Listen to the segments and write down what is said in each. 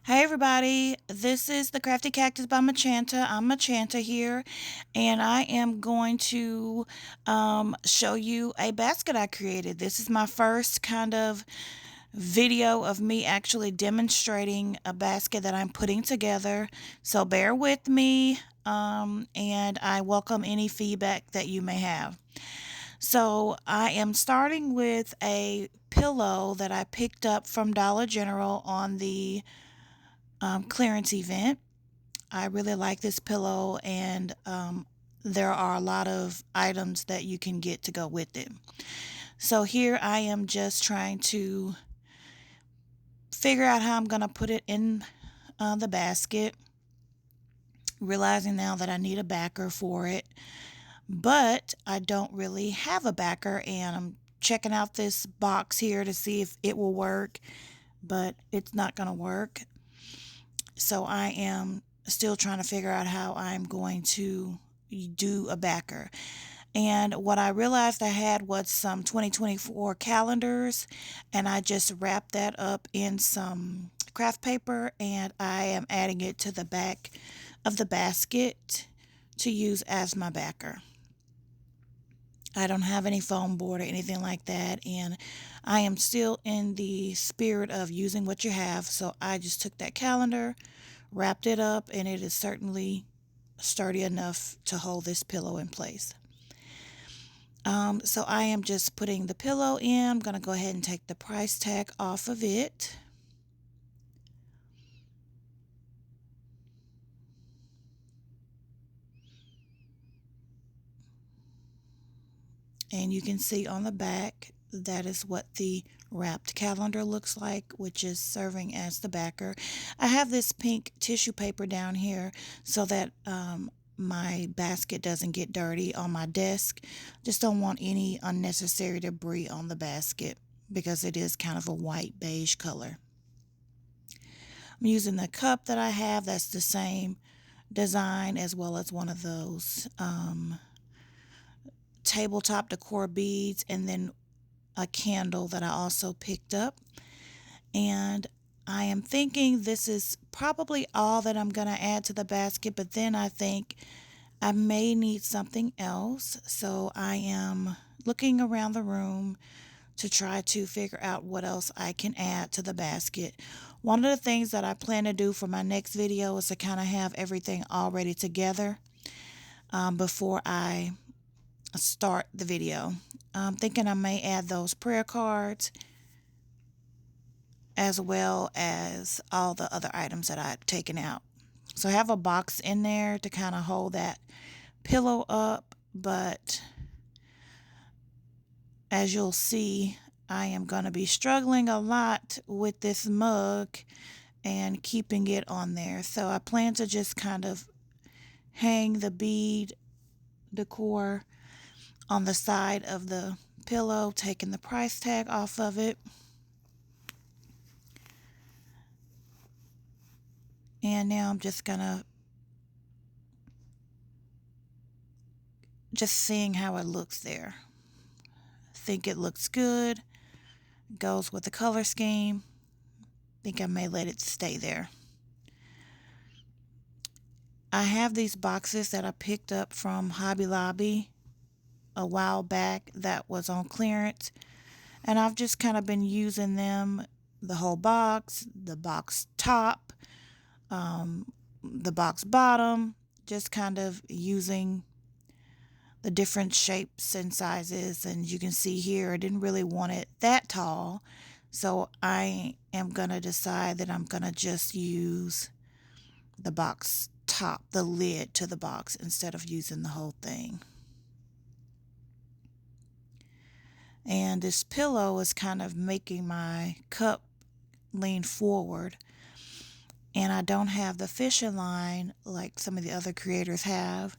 Hey everybody, this is the Crafty Cactus by Machanta. I'm Machanta here, and I am going to show you a basket I created. This is my first kind of video of me actually demonstrating a basket that I'm putting together. So bear with me, and I welcome any feedback that you may have. So I am starting with a pillow that I picked up from Dollar General on the clearance event. I really like this pillow, and there are a lot of items that you can get to go with it. So here I am just trying to figure out how I'm going to put it in the basket, realizing now that I need a backer for it, but I don't really have a backer, and I'm checking out this box here to see if it will work, but it's not going to work. So I am still trying to figure out how I'm going to do a backer. And what I realized I had was some 2024 calendars, and I just wrapped that up in some craft paper, and I am adding it to the back of the basket to use as my backer. I don't have any foam board or anything like that, and I am still in the spirit of using what you have. So I just took that calendar, wrapped it up, and it is certainly sturdy enough to hold this pillow in place. So I am just putting the pillow in. I'm going to go ahead and take the price tag off of it. And you can see on the back, that is what the wrapped calendar looks like, which is serving as the backer. I have this pink tissue paper down here so that my basket doesn't get dirty on my desk. Just don't want any unnecessary debris on the basket because it is kind of a white beige color. I'm using the cup that I have. That's the same design as well as one of those tabletop decor beads, and then a candle that I also picked up. And I am thinking this is probably all that I'm going to add to the basket, but then I think I may need something else. So I am looking around the room to try to figure out what else I can add to the basket. One of the things that I plan to do for my next video is to kind of have everything already together before I start the video. I'm thinking I may add those prayer cards as well as all the other items that I've taken out. So I have a box in there to kind of hold that pillow up, but as you'll see, I am going to be struggling a lot with this mug and keeping it on there. So I plan to just kind of hang the bead decor on the side of the pillow, taking the price tag off of it. And now I'm just gonna seeing how it looks there. Think it looks good. Goes with the color scheme. Think I may let it stay there. I have these boxes that I picked up from Hobby Lobby a while back that was on clearance, and I've just kind of been using them, the whole box, the box top, the box bottom, just kind of using the different shapes and sizes. And you can see here I didn't really want it that tall, so I am going to decide that I'm going to just use the box top, the lid to the box, instead of using the whole thing. And this pillow is kind of making my cup lean forward, and I don't have the fishing line like some of the other creators have.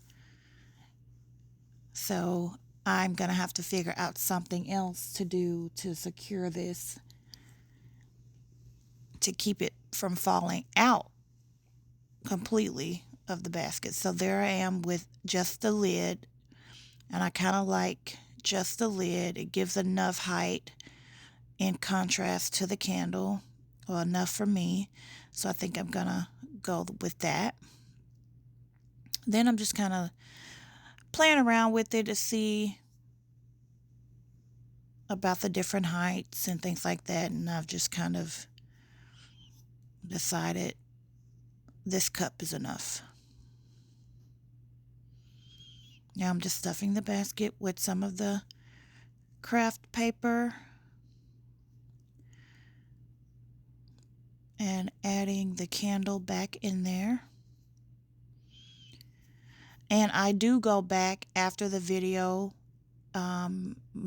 So I'm going to have to figure out something else to do to secure this to keep it from falling out completely of the basket. So there I am with just the lid, and I kind of like just the lid. It gives enough height in contrast to the candle well, enough for me. So I think I'm gonna go with that. Then I'm just kind of playing around with it to see about the different heights and things like that. And I've just kind of decided this cup is enough. Now I'm just stuffing the basket with some of the craft paper and adding the candle back in there. And I do go back after the video,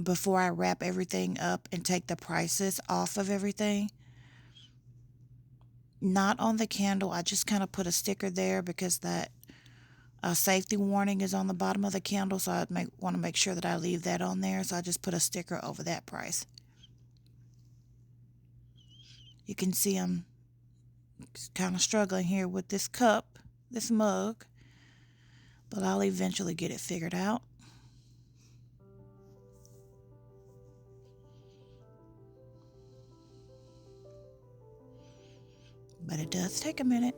before I wrap everything up, and take the prices off of everything. Not on the candle. I just kind of put a sticker there because that safety warning is on the bottom of the candle, so I want to make sure that I leave that on there. So I just put a sticker over that price. You can see I'm kind of struggling here with this cup, this mug, but I'll eventually get it figured out. But it does take a minute.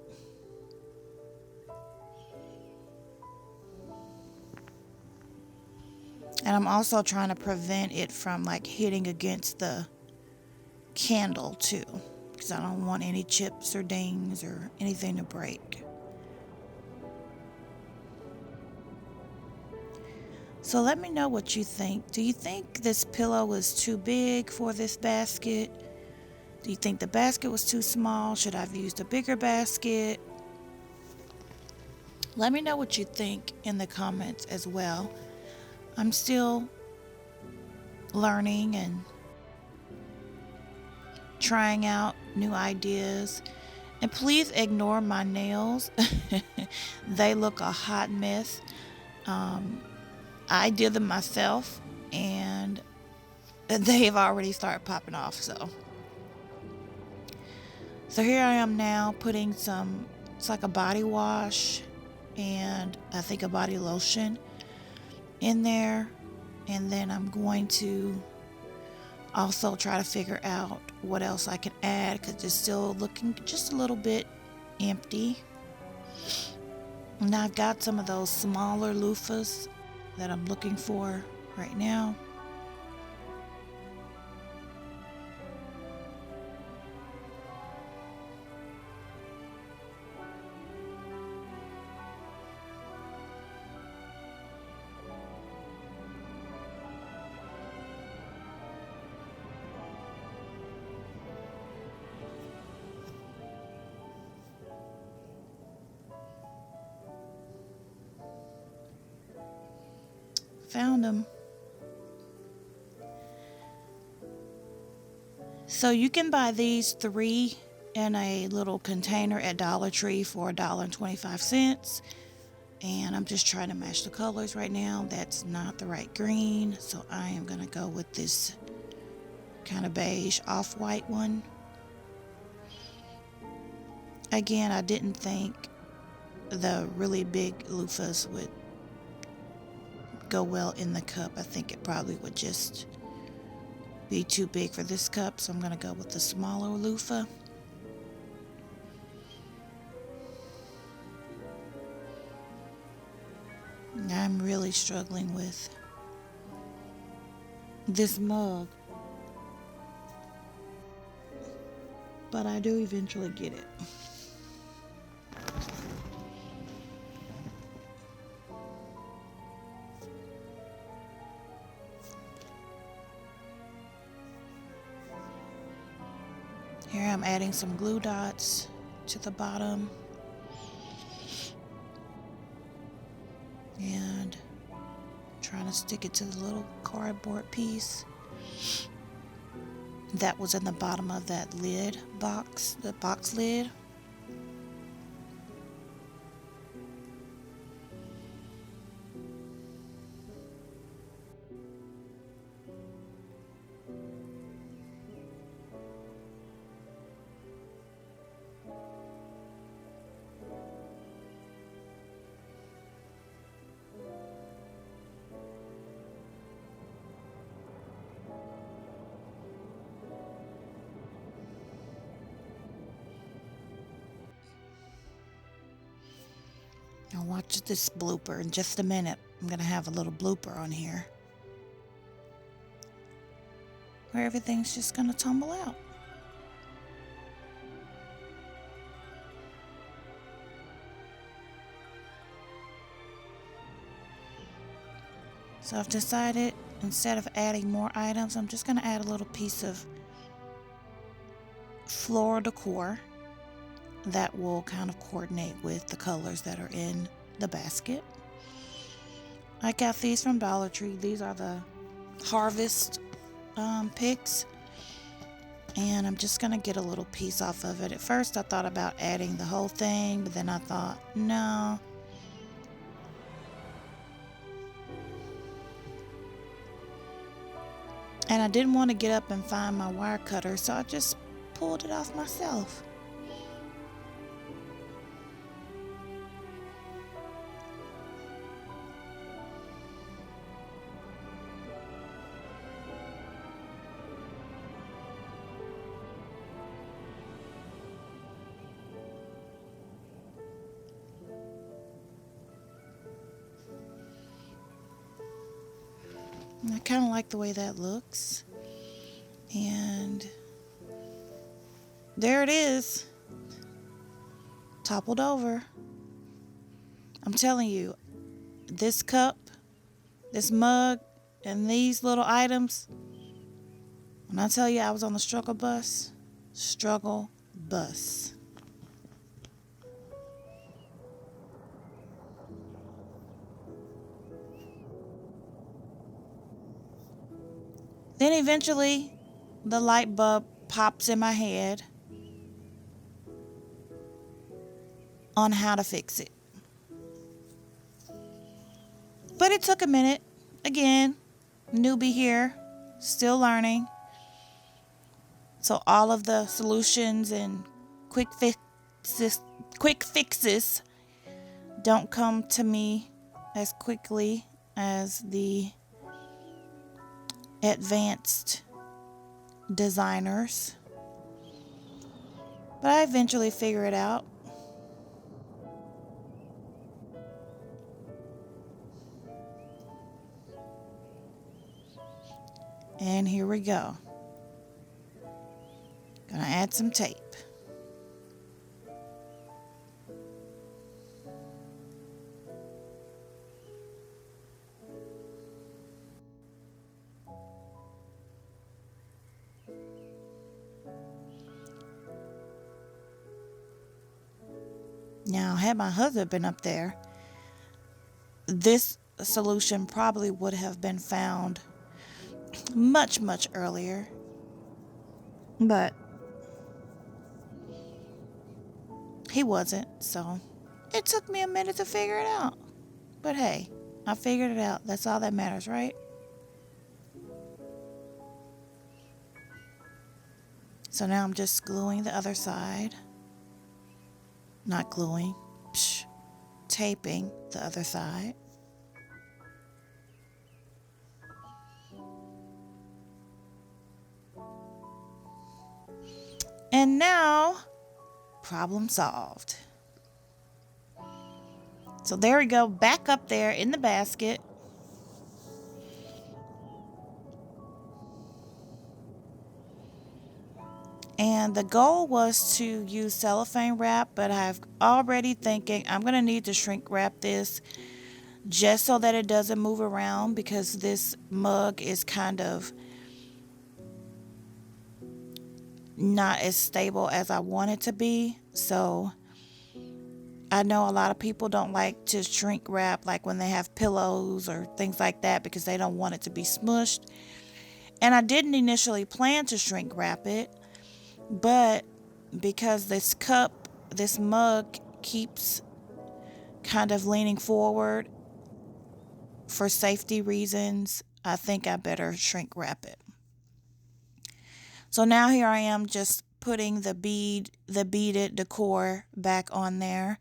And I'm also trying to prevent it from like hitting against the candle too, because I don't want any chips or dings or anything to break. So let me know what you think. Do you think this pillow is too big for this basket? Do you think the basket was too small? Should I have used a bigger basket? Let me know what you think in the comments as well. I'm still learning and trying out new ideas. And please ignore my nails. They look a hot mess. I did them myself and they've already started popping off. So here I am now putting some, it's like a body wash and I think a body lotion in there. And then I'm going to also try to figure out what else I can add because it's still looking just a little bit empty. And I've got some of those smaller loofahs that I'm looking for right now. Found them. So you can buy these 3 in a little container at Dollar Tree for $1.25. And I'm just trying to match the colors right now. That's not the right green, so I am going to go with this kind of beige off-white one. Again, I didn't think the really big loofahs would go well in the cup. I think it probably would just be too big for this cup, so I'm going to go with the smaller loofah. I'm really struggling with this mug, but I do eventually get it. Here I'm adding some glue dots to the bottom and trying to stick it to the little cardboard piece that was in the bottom of that lid box, the box lid. Now watch this blooper in just a minute. I'm going to have a little blooper on here where everything's just going to tumble out. So I've decided instead of adding more items, I'm just going to add a little piece of floral decor that will kind of coordinate with the colors that are in the basket. I got these from Dollar Tree. These are the Harvest picks. And I'm just going to get a little piece off of it. At first I thought about adding the whole thing, but then I thought, no. And I didn't want to get up and find my wire cutter, so I just pulled it off myself. And I kind of like the way that looks. And there it is. Toppled over. I'm telling you, this cup, this mug, and these little items, when I tell you I was on the struggle bus. Then eventually, the light bulb pops in my head on how to fix it. But it took a minute. Again, newbie here, still learning. So all of the solutions and quick fixes don't come to me as quickly as the advanced designers. But I eventually figure it out. And here we go. Gonna add some tape. Now, had my husband been up there, this solution probably would have been found much, much earlier. But he wasn't, so it took me a minute to figure it out. But hey, I figured it out. That's all that matters, right? So now I'm just gluing the other side. Not gluing, taping the other side. And now, problem solved. So there we go, back up there in the basket. And the goal was to use cellophane wrap, but I've already thinking I'm going to need to shrink wrap this just so that it doesn't move around, because this mug is kind of not as stable as I want it to be. So I know a lot of people don't like to shrink wrap like when they have pillows or things like that, because they don't want it to be smushed. And I didn't initially plan to shrink wrap it, but because this cup, this mug keeps kind of leaning forward for safety reasons, I think I better shrink wrap it. So now here I am just putting the beaded decor back on there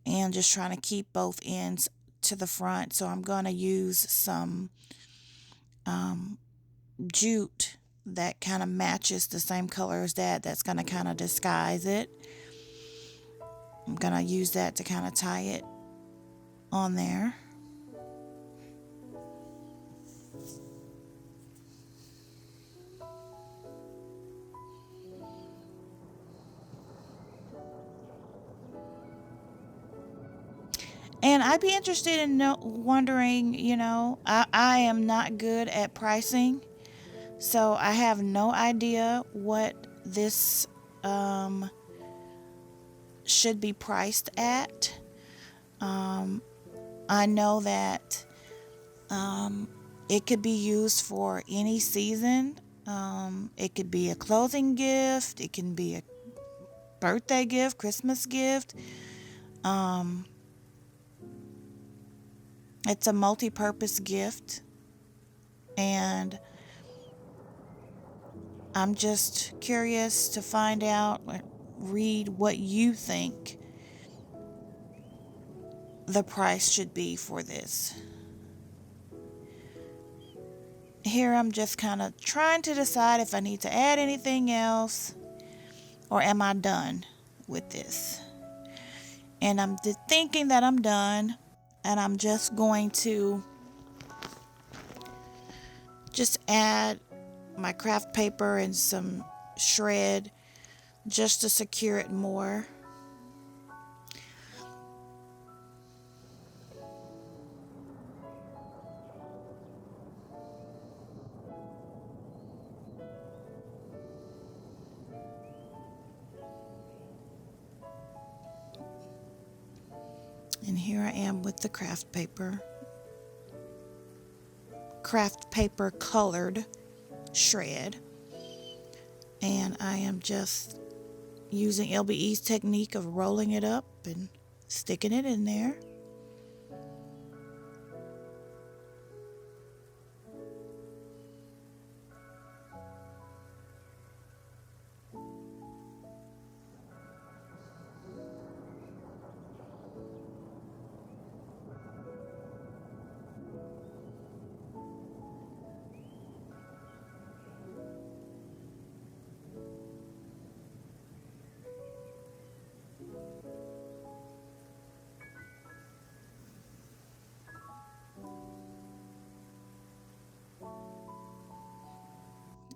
and just trying to keep both ends to the front. So I'm going to use some jute that kind of matches the same color as that's going to kind of disguise it. I'm going to use that to kind of tie it on there. And I'd be interested in wondering, I am not good at pricing, so I have no idea what this um, should be priced at. Um, I know that it could be used for any season. It could be a clothing gift, it can be a birthday gift, Christmas gift. Um, it's a multi purpose gift, and I'm just curious to find out, read what you think the price should be for this. Here I'm just kind of trying to decide if I need to add anything else or am I done with this. And I'm thinking that I'm done, and I'm just going to just add my craft paper and some shred just to secure it more. And here I am with the craft paper colored shred. And I am just using LBE's technique of rolling it up and sticking it in there.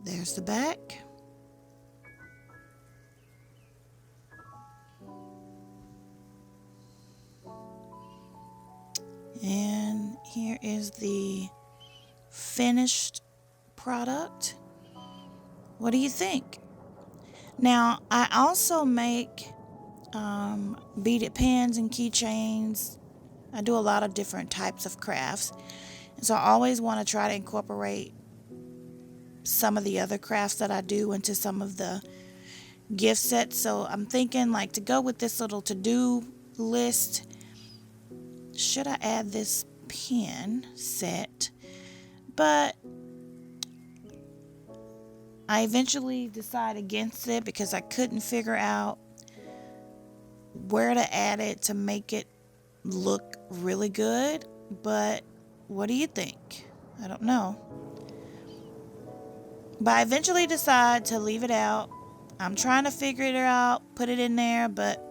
There's the back. And here is the finished product. What do you think? Now, I also make beaded pins and keychains. I do a lot of different types of crafts. And so I always want to try to incorporate some of the other crafts that I do into some of the gift sets. So I'm thinking, like, to go with this little to-do list, should I add this pin set? But I eventually decided against it because I couldn't figure out where to add it to make it look really good. But what do you think? I don't know. But I eventually decided to leave it out. I'm trying to figure it out, put it in there, but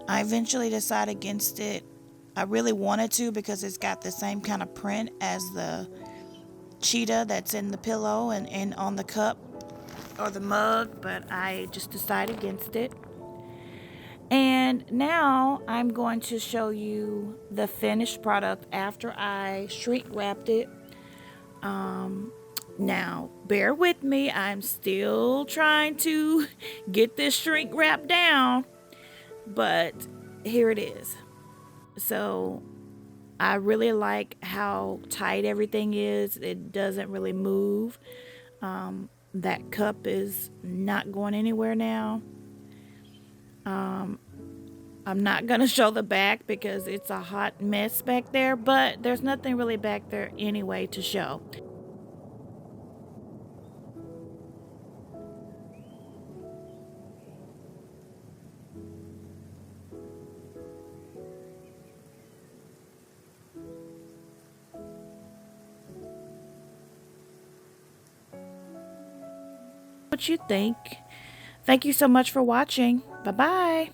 I eventually decided against it. I really wanted to because it's got the same kind of print as the cheetah that's in the pillow and on the cup or the mug, but I just decided against it. And now I'm going to show you the finished product after I shrink wrapped it. Now, bear with me. I'm still trying to get this shrink wrap down, but here it is. So I really like how tight everything is. It doesn't really move. That cup is not going anywhere now. I'm not going to show the back because it's a hot mess back there, but there's nothing really back there anyway to show. What you think? Thank you so much for watching. Bye bye.